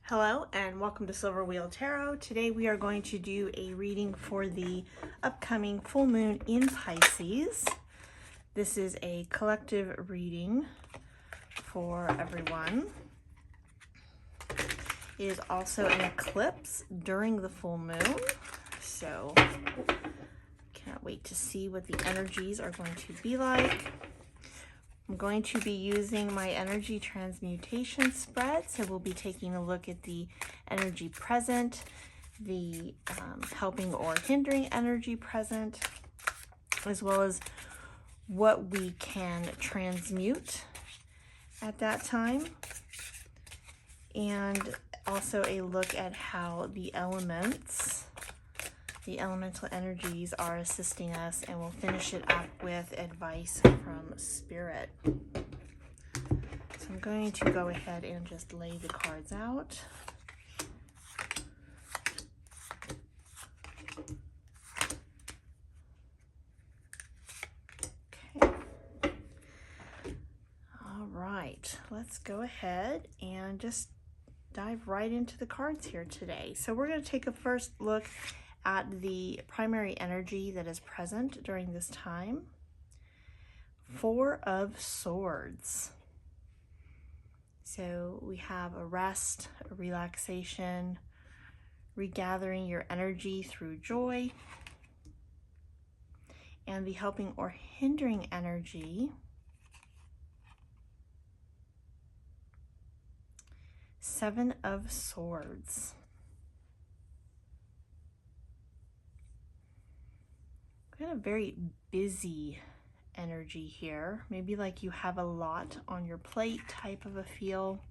Hello and welcome to Silver Wheel Tarot. Today we are going to do a reading for the upcoming full moon in Pisces. This is a collective reading for everyone. It is also an eclipse during the full moon, so can't wait to see what the energies are going to be like. I'm going to be using my energy transmutation spread, so we'll be taking a look at the energy present, the helping or hindering energy present, as well as what we can transmute at that time, and also a look at how the elemental energies are assisting us, and we'll finish it up with advice from Spirit. So I'm going to go ahead and just lay the cards out. Okay. All right, let's go ahead and just dive right into the cards here today. So we're going to take a first look at the primary energy that is present during this time. Four of Swords. So we have a rest, a relaxation, regathering your energy through joy, and the helping or hindering energy. Seven of Swords. Kind of very busy energy here. Maybe like you have a lot on your plate type of a feel.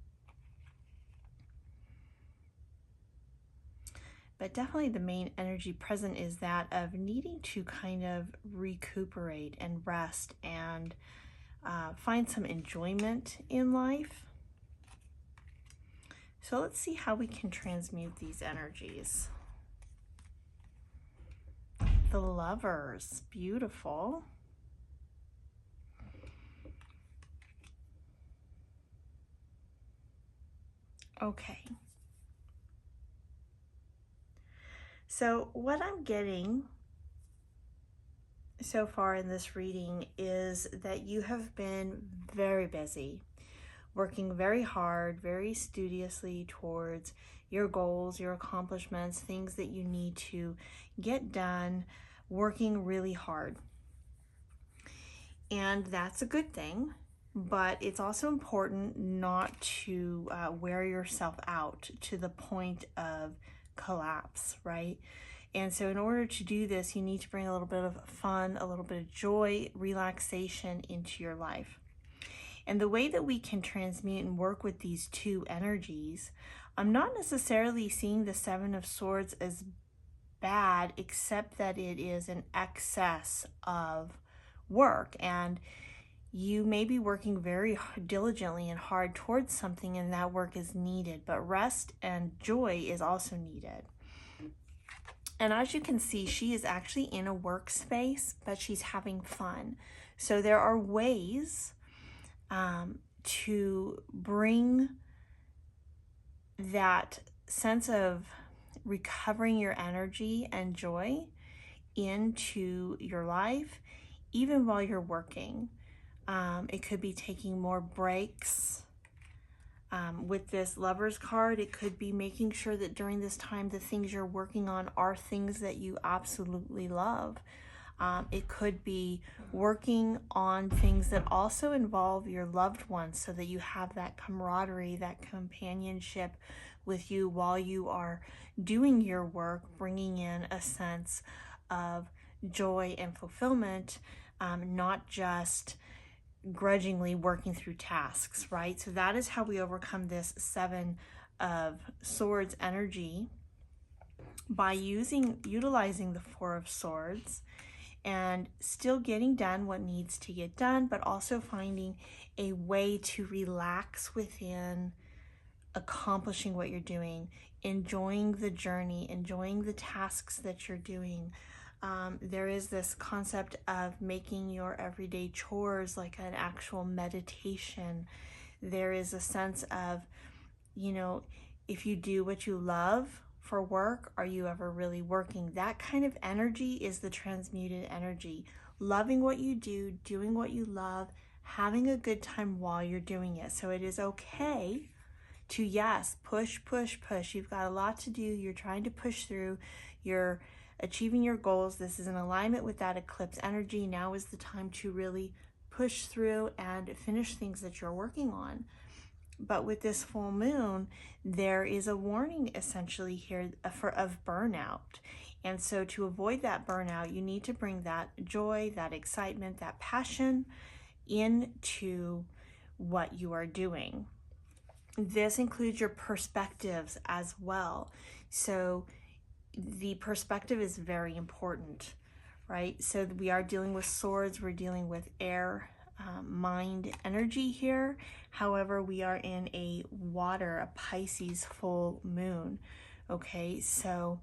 But definitely the main energy present is that of needing to kind of recuperate and rest and find some enjoyment in life. So let's see how we can transmute these energies. The Lovers, beautiful. Okay. So what I'm getting so far in this reading is that you have been very busy, working very hard, very studiously towards your goals, your accomplishments, things that you need to get done, working really hard. And that's a good thing, but it's also important not to wear yourself out to the point of collapse, right? And so in order to do this, you need to bring a little bit of fun, a little bit of joy, relaxation into your life. And the way that we can transmute and work with these two energies, I'm not necessarily seeing the Seven of Swords as bad, except that it is an excess of work, and you may be working very diligently and hard towards something, and that work is needed, but rest and joy is also needed. And as you can see, she is actually in a workspace, but she's having fun. So there are ways to bring that sense of recovering your energy and joy into your life, even while you're working. It could be taking more breaks. With this Lovers card, it could be making sure that during this time, the things you're working on are things that you absolutely love. It could be working on things that also involve your loved ones, so that you have that camaraderie, that companionship with you while you are doing your work, bringing in a sense of joy and fulfillment, not just grudgingly working through tasks, right? So that is how we overcome this Seven of Swords energy, by utilizing the Four of Swords and still getting done what needs to get done, but also finding a way to relax within accomplishing what you're doing, enjoying the journey, enjoying the tasks that you're doing. There is this concept of making your everyday chores like an actual meditation. There is a sense of, If you do what you love for work, are you ever really working? That kind of energy is the transmuted energy. Loving what you do, doing what you love, having a good time while you're doing it. So it is okay to, yes, push, push, push. You've got a lot to do. You're trying to push through. You're achieving your goals. This is in alignment with that eclipse energy. Now is the time to really push through and finish things that you're working on. But with this full moon, there is a warning essentially here of burnout. And so to avoid that burnout, you need to bring that joy, that excitement, that passion into what you are doing. This includes your perspectives as well. So the perspective is very important, right? So we are dealing with swords, we're dealing with air, mind energy here. However, we are in a water, a Pisces full moon. Okay, so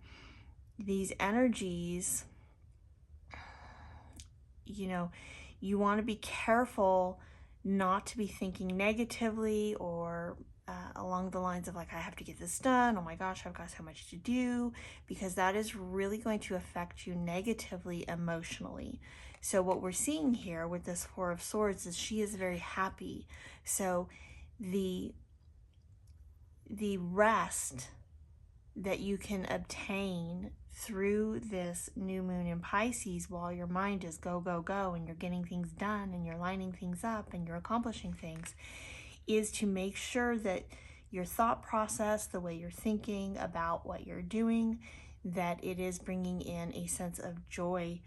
these energies, you know, you want to be careful not to be thinking negatively or along the lines of like, I have to get this done. Oh my gosh, I've got so much to do, because that is really going to affect you negatively emotionally. So what we're seeing here with this Four of Swords is she is very happy. So the rest that you can obtain through this new moon in Pisces, while your mind is go, go, go, and you're getting things done and you're lining things up and you're accomplishing things, is to make sure that your thought process, the way you're thinking about what you're doing, that it is bringing in a sense of joy,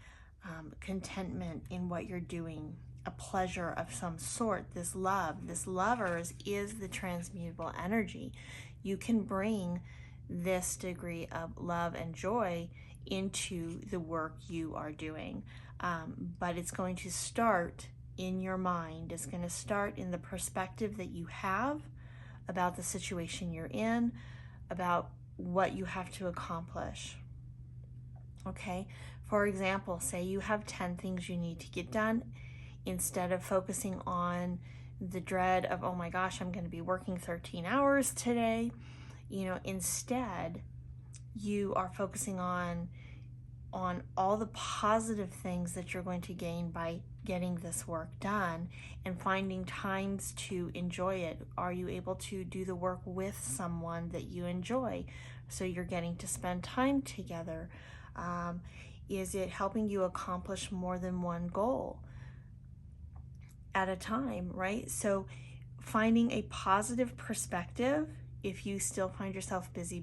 contentment in what you're doing, a pleasure of some sort. This love, this lovers is the transmutable energy. You can bring this degree of love and joy into the work you are doing, but it's going to start in your mind. It's going to start in the perspective that you have about the situation you're in, about what you have to accomplish. Okay, for example, say you have 10 things you need to get done. Instead of focusing on the dread of, oh my gosh, I'm going to be working 13 hours today, instead you are focusing on all the positive things that you're going to gain by getting this work done and finding times to enjoy it. Are you able to do the work with someone that you enjoy? So you're getting to spend time together. Is it helping you accomplish more than one goal at a time, right? So finding a positive perspective, if you still find yourself busy,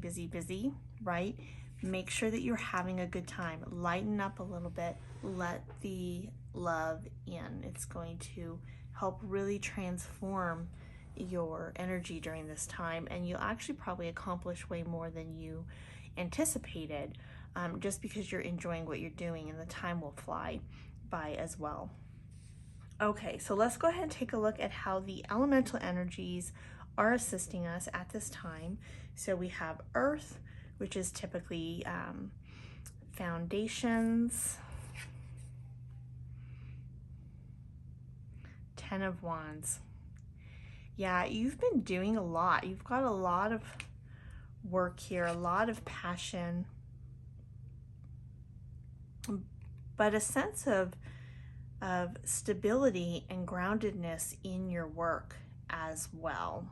right? Make sure that you're having a good time. Lighten up a little bit. Let the love in. It's going to help really transform your energy during this time, and you'll actually probably accomplish way more than you anticipated, just because you're enjoying what you're doing, and the time will fly by as well. Okay, so let's go ahead and take a look at how the elemental energies are assisting us at this time. So we have Earth, which is typically foundations, 10 of Wands. Yeah, you've been doing a lot. You've got a lot of work here, a lot of passion, but a sense of stability and groundedness in your work as well.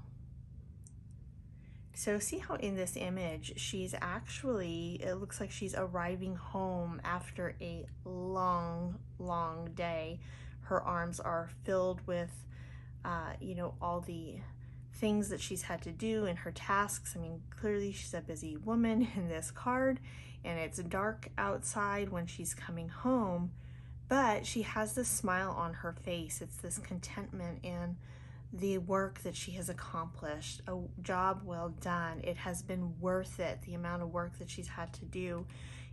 So see how in this image, she's actually, it looks like she's arriving home after a long, long day. Her arms are filled with, all the things that she's had to do and her tasks. I mean, clearly she's a busy woman in this card, and it's dark outside when she's coming home, but she has this smile on her face. It's this contentment in the work that she has accomplished, a job well done. It has been worth it, the amount of work that she's had to do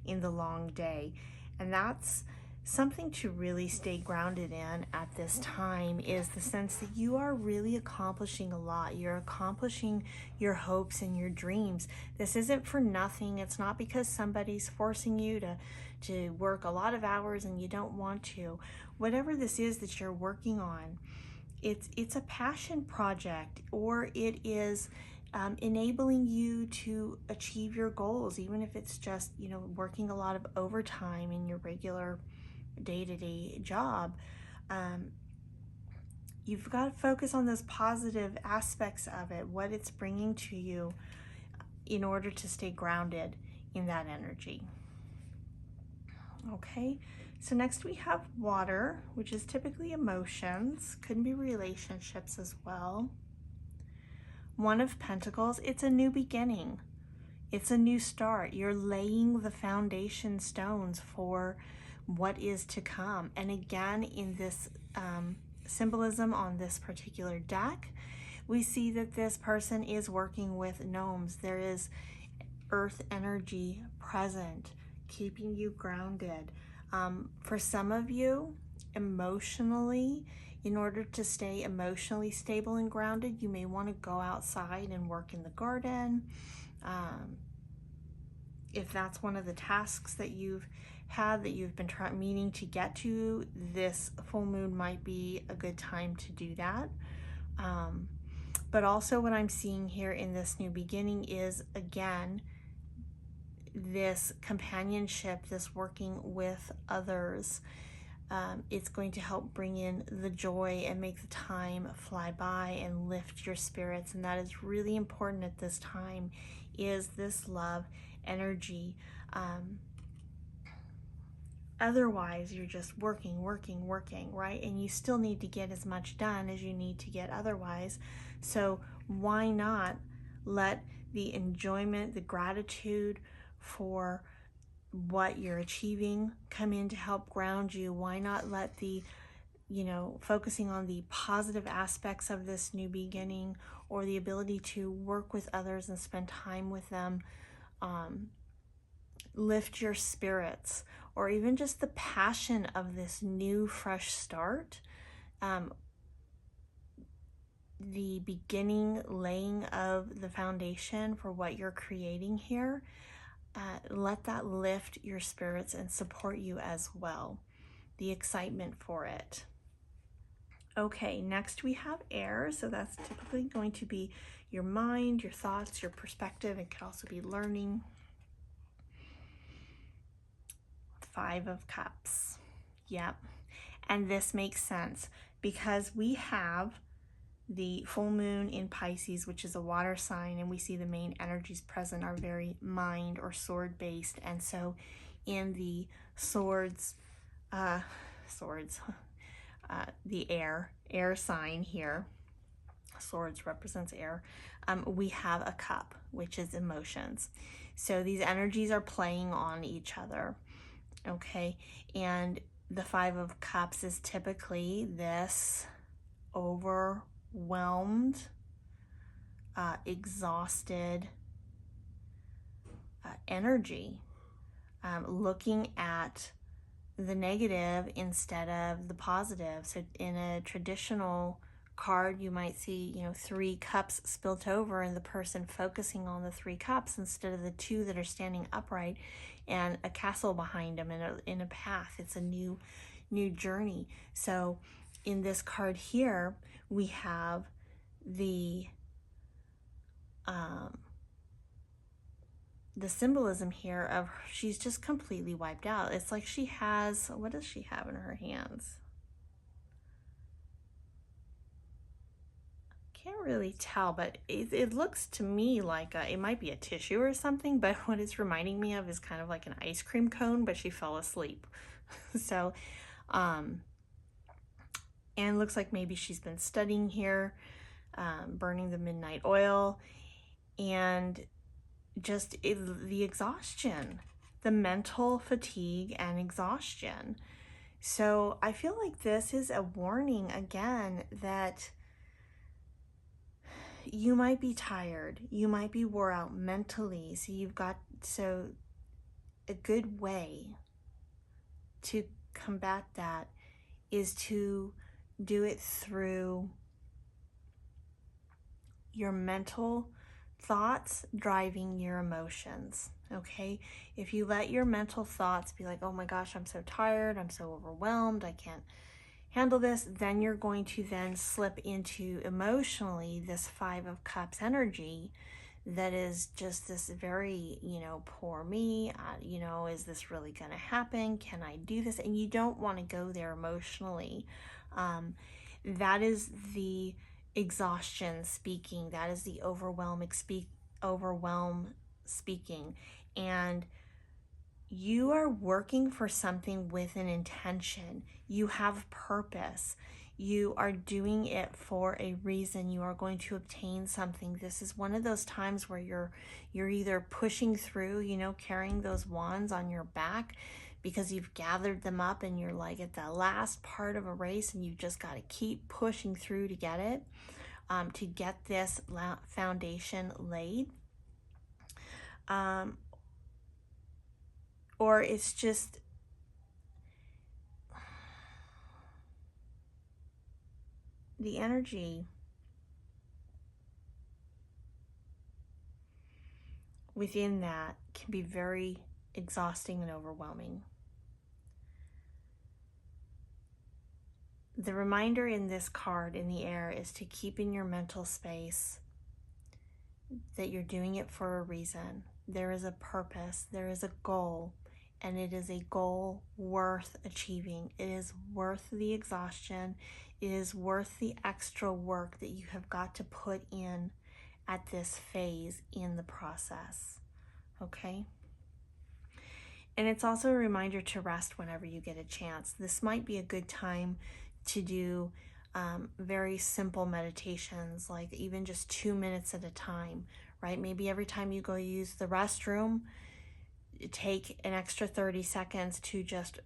in the long day. And that's something to really stay grounded in at this time, is the sense that you are really accomplishing a lot. You're accomplishing your hopes and your dreams. This isn't for nothing. It's not because somebody's forcing you to work a lot of hours and you don't want to. Whatever this is that you're working on, it's a passion project, or it is enabling you to achieve your goals, even if it's just, working a lot of overtime in your regular day-to-day job. You've got to focus on those positive aspects of it, what it's bringing to you, in order to stay grounded in that energy. Okay, so next we have water, which is typically emotions, could be relationships as well. One of Pentacles, it's a new beginning. It's a new start. You're laying the foundation stones for what is to come. And again, in this symbolism on this particular deck, we see that this person is working with gnomes. There is earth energy present, keeping you grounded. For some of you, emotionally, in order to stay emotionally stable and grounded, you may want to go outside and work in the garden. If that's one of the tasks that you've had, that you've been meaning to get to, this full moon might be a good time to do that. But also what I'm seeing here in this new beginning is, again, this companionship, this working with others. It's going to help bring in the joy and make the time fly by and lift your spirits. And that is really important at this time, is this love energy. Otherwise, you're just working, right? And you still need to get as much done as you need to get otherwise. So why not let the enjoyment, the gratitude for what you're achieving come in to help ground you? Why not let the, focusing on the positive aspects of this new beginning, or the ability to work with others and spend time with them, lift your spirits, or even just the passion of this new fresh start, the beginning, laying of the foundation for what you're creating here. Let that lift your spirits and support you as well, the excitement for it. Okay, next we have air. So that's typically going to be your mind, your thoughts, your perspective. It could also be learning. 5 of Cups. Yep. And this makes sense because we have the full moon in Pisces, which is a water sign, and we see the main energies present are very mind or sword based. And so in the the air sign here, swords represents air, we have a cup, which is emotions. So these energies are playing on each other. Okay, and the 5 of Cups is typically this overwhelmed, exhausted energy, looking at the negative instead of the positive. So in a traditional card, you might see, 3 cups spilt over, and the person focusing on the 3 cups instead of the 2 that are standing upright and a castle behind them in a path. It's a new journey. So in this card here, we have the symbolism here of she's just completely wiped out. It's like she has, what does she have in her hands? Can't really tell, but it looks to me like it might be a tissue or something, but what it's reminding me of is kind of like an ice cream cone, but she fell asleep. So, and it looks like maybe she's been studying here, burning the midnight oil, and just the exhaustion, the mental fatigue and exhaustion. So I feel like this is a warning again that you might be tired, you might be wore out mentally. So a good way to combat that is to do it through your mental thoughts driving your emotions. Okay, if you let your mental thoughts be like, oh my gosh, I'm so tired, I'm so overwhelmed, I can't handle this, then you're going to then slip into emotionally this Five of Cups energy that is just this very, poor me, is this really going to happen? Can I do this? And you don't want to go there emotionally. That is the exhaustion speaking. That is the overwhelm speaking. And you are working for something with an intention. You have purpose. You are doing it for a reason. You are going to obtain something. This is one of those times where you're either pushing through, carrying those wands on your back because you've gathered them up and you're like at the last part of a race and you've just got to keep pushing through to get it, to get this foundation laid. Or it's just the energy within that can be very exhausting and overwhelming. The reminder in this card in the air is to keep in your mental space that you're doing it for a reason. There is a purpose, there is a goal, and it is a goal worth achieving. It is worth the exhaustion. It is worth the extra work that you have got to put in at this phase in the process, okay? And it's also a reminder to rest whenever you get a chance. This might be a good time to do very simple meditations, like even just 2 minutes at a time, right? Maybe every time you go use the restroom, take an extra 30 seconds to just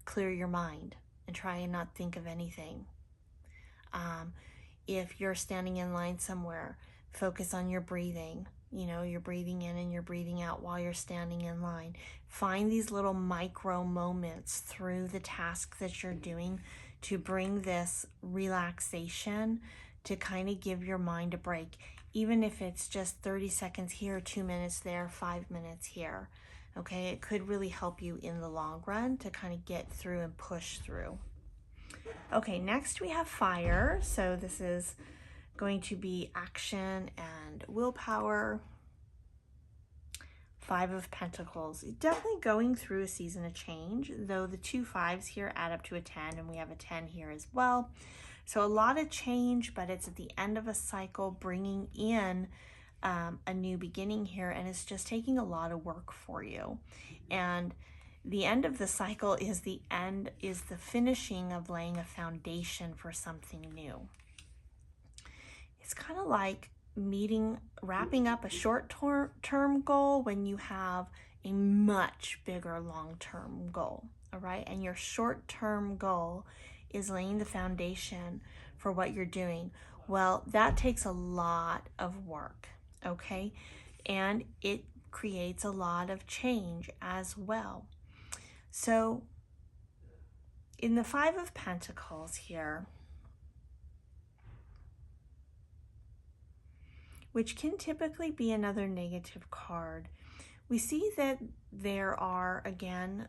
clear your mind and try and not think of anything. If you're standing in line somewhere, focus on your breathing. You're breathing in and you're breathing out while you're standing in line. Find these little micro moments through the task that you're doing to bring this relaxation, to kind of give your mind a break, even if it's just 30 seconds here, 2 minutes there, 5 minutes here. Okay, it could really help you in the long run to kind of get through and push through. Okay, next we have fire. So this is going to be action and willpower. Five of Pentacles. Definitely going through a season of change, though the 2 5s here add up to a 10, and we have a 10 here as well. So a lot of change, but it's at the end of a cycle, bringing in a new beginning here, and it's just taking a lot of work for you. And the end of the cycle is the finishing of laying a foundation for something new. It's kind of like wrapping up a short-term goal when you have a much bigger long-term goal, all right? And your short-term goal is laying the foundation for what you're doing. Well, that takes a lot of work, okay? And it creates a lot of change as well. So in the Five of Pentacles here, which can typically be another negative card, we see that there are, again,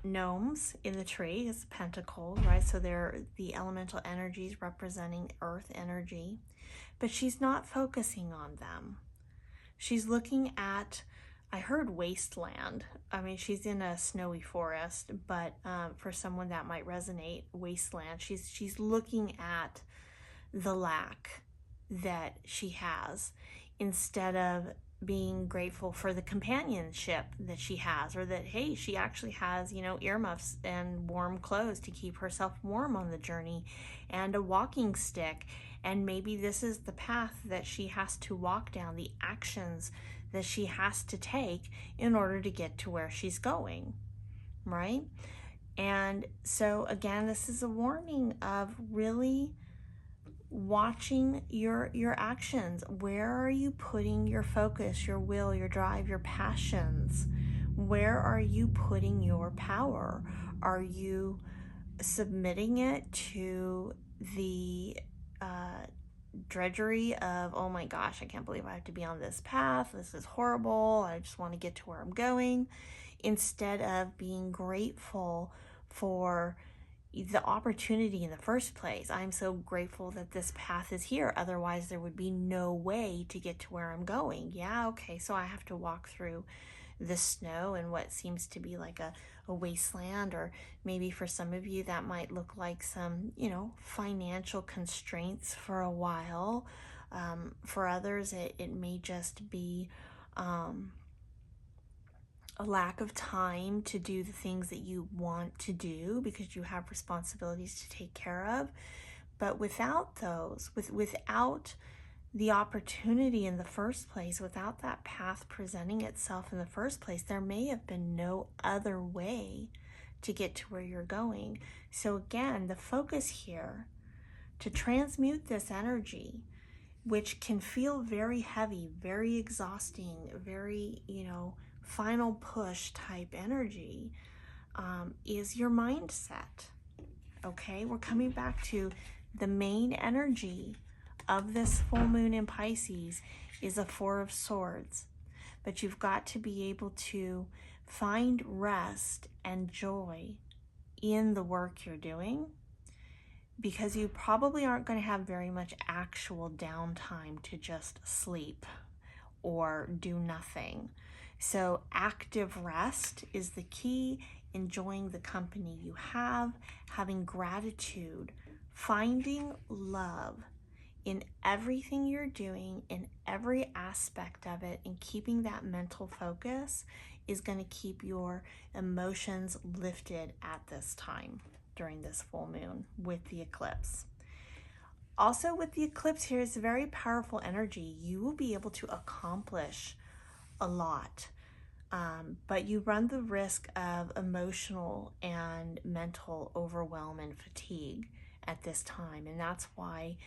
gnomes in the tree. It's pentacles, right? So they're the elemental energies representing earth energy. But she's not focusing on them. She's looking at, I heard wasteland. I mean, she's in a snowy forest, but for someone that might resonate, wasteland. She's looking at the lack that she has, instead of being grateful for the companionship that she has, or that, hey, she actually has, earmuffs and warm clothes to keep herself warm on the journey, and a walking stick. And maybe this is the path that she has to walk down, the actions that she has to take in order to get to where she's going, right? And so again, this is a warning of really watching your actions. Where are you putting your focus, your will, your drive, your passions? Where are you putting your power? Are you submitting it to the drudgery of, oh my gosh, I can't believe I have to be on this path, this is horrible, I just want to get to where I'm going, instead of being grateful for the opportunity in the first place. I'm so grateful that this path is here. Otherwise, there would be no way to get to where I'm going. Yeah, okay, so I have to walk through the snow and what seems to be like a wasteland, or maybe for some of you that might look like some, financial constraints for a while. For others, it may just be a lack of time to do the things that you want to do because you have responsibilities to take care of. But without those, without the opportunity in the first place, without that path presenting itself in the first place, there may have been no other way to get to where you're going. So again, the focus here to transmute this energy, which can feel very heavy, very exhausting, very, final push type energy, is your mindset. Okay, we're coming back to the main energy of this full moon in Pisces is a Four of Swords. But you've got to be able to find rest and joy in the work you're doing, because you probably aren't going to have very much actual downtime to just sleep or do nothing. So active rest is the key, enjoying the company you have, having gratitude, finding love in everything you're doing, in every aspect of it, and keeping that mental focus is going to keep your emotions lifted at this time during this full moon with the eclipse. Also, with the eclipse here is a very powerful energy. You will be able to accomplish a lot, but you run the risk of emotional and mental overwhelm and fatigue at this time. And that's why,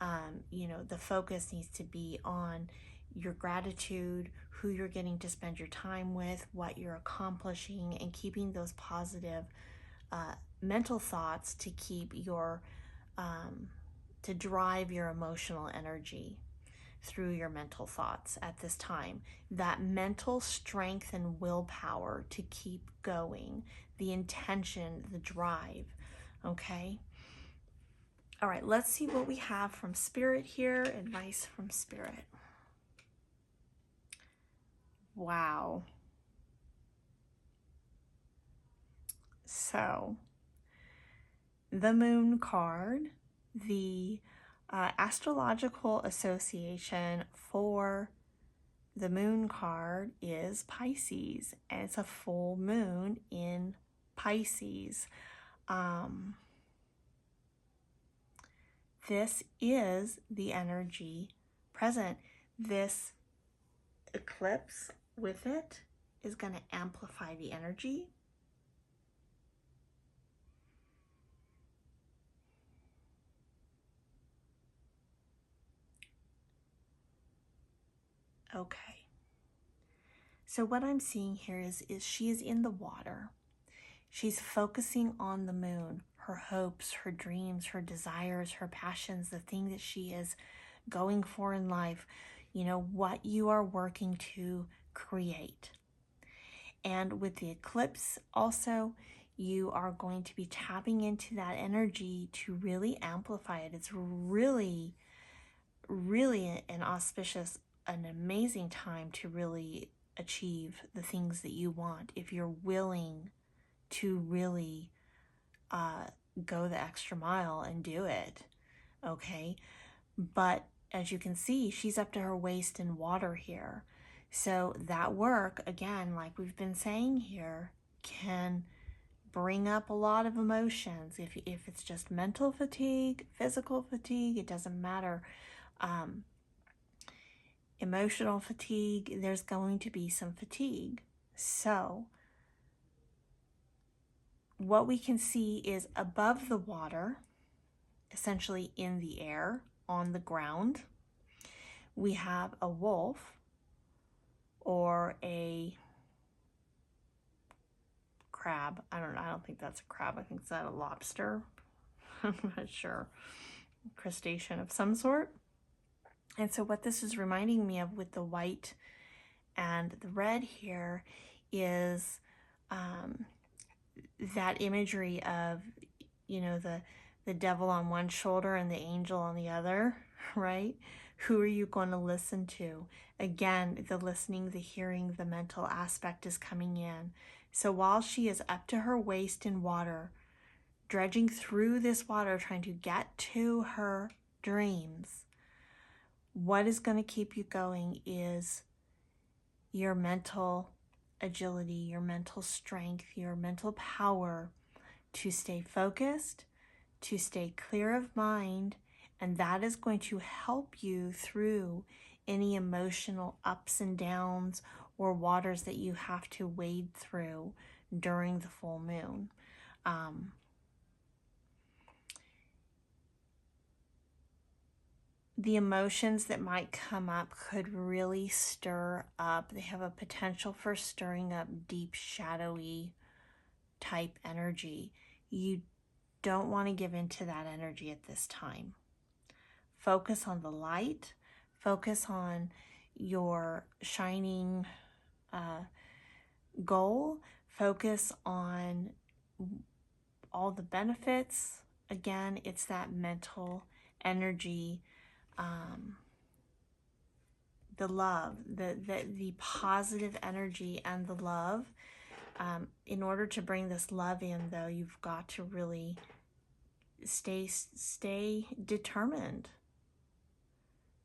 the focus needs to be on your gratitude, who you're getting to spend your time with, what you're accomplishing, and keeping those positive mental thoughts to keep your to drive your emotional energy through your mental thoughts at this time. That mental strength and willpower to keep going, the intention, the drive. Okay. All right, let's see what we have from Spirit here. Advice from Spirit. Wow. So, the Moon card, the astrological association for the Moon card is Pisces, and it's a full moon in Pisces. This is the energy present. This eclipse with it is going to amplify the energy. Okay. So what I'm seeing here is she is in the water. She's focusing on the moon, her hopes, her dreams, her desires, her passions, the thing that she is going for in life, what you are working to create. And with the eclipse also, you are going to be tapping into that energy to really amplify it. It's really, really an auspicious, an amazing time to really achieve the things that you want if you're willing to really go the extra mile and do it. Okay. But as you can see, she's up to her waist in water here. So that work, again, like we've been saying here, can bring up a lot of emotions. If it's just mental fatigue, physical fatigue, it doesn't matter. Emotional fatigue, there's going to be some fatigue. So what we can see is above the water, essentially in the air, on the ground, we have a wolf or a crab. I don't think that's a crab. I think it's a lobster. I'm not sure. Crustacean of some sort. And so what this is reminding me of with the white and the red here is that imagery of, you know, the devil on one shoulder and the angel on the other, right? Who are you going to listen to? Again, the listening, the hearing, the mental aspect is coming in. So while she is up to her waist in water, dredging through this water, trying to get to her dreams, what is going to keep you going is your mental agility, your mental strength, your mental power to stay focused, to stay clear of mind, and that is going to help you through any emotional ups and downs or waters that you have to wade through during the full moon. The emotions that might come up could really stir up. They have a potential for stirring up deep, shadowy type energy. You don't want to give into that energy at this time. Focus on the light. Focus on your shining goal. Focus on all the benefits. Again, it's that mental energy, the love, the positive energy and the love. In order to bring this love in, though, you've got to really stay determined.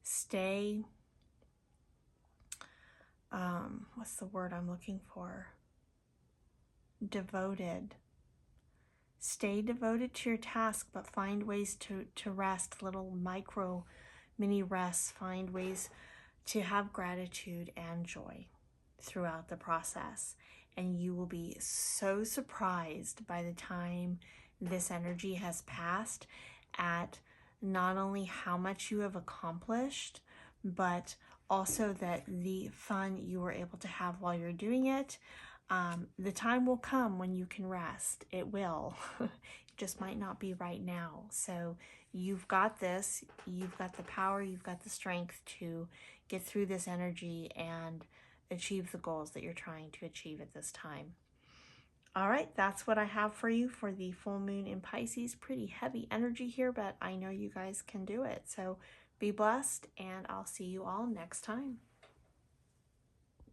Stay, what's the word I'm looking for? Devoted. Stay devoted to your task, but find ways to rest, little mini rests. Find ways to have gratitude and joy throughout the process. And you will be so surprised by the time this energy has passed at not only how much you have accomplished, but also that the fun you were able to have while you're doing it. The time will come when you can rest. It will. It just might not be right now. So you've got this. You've got the power. You've got the strength to get through this energy and achieve the goals that you're trying to achieve at this time. All right, that's what I have for you for the full moon in Pisces. Pretty heavy energy here, but I know you guys can do it. So be blessed, and I'll see you all next time.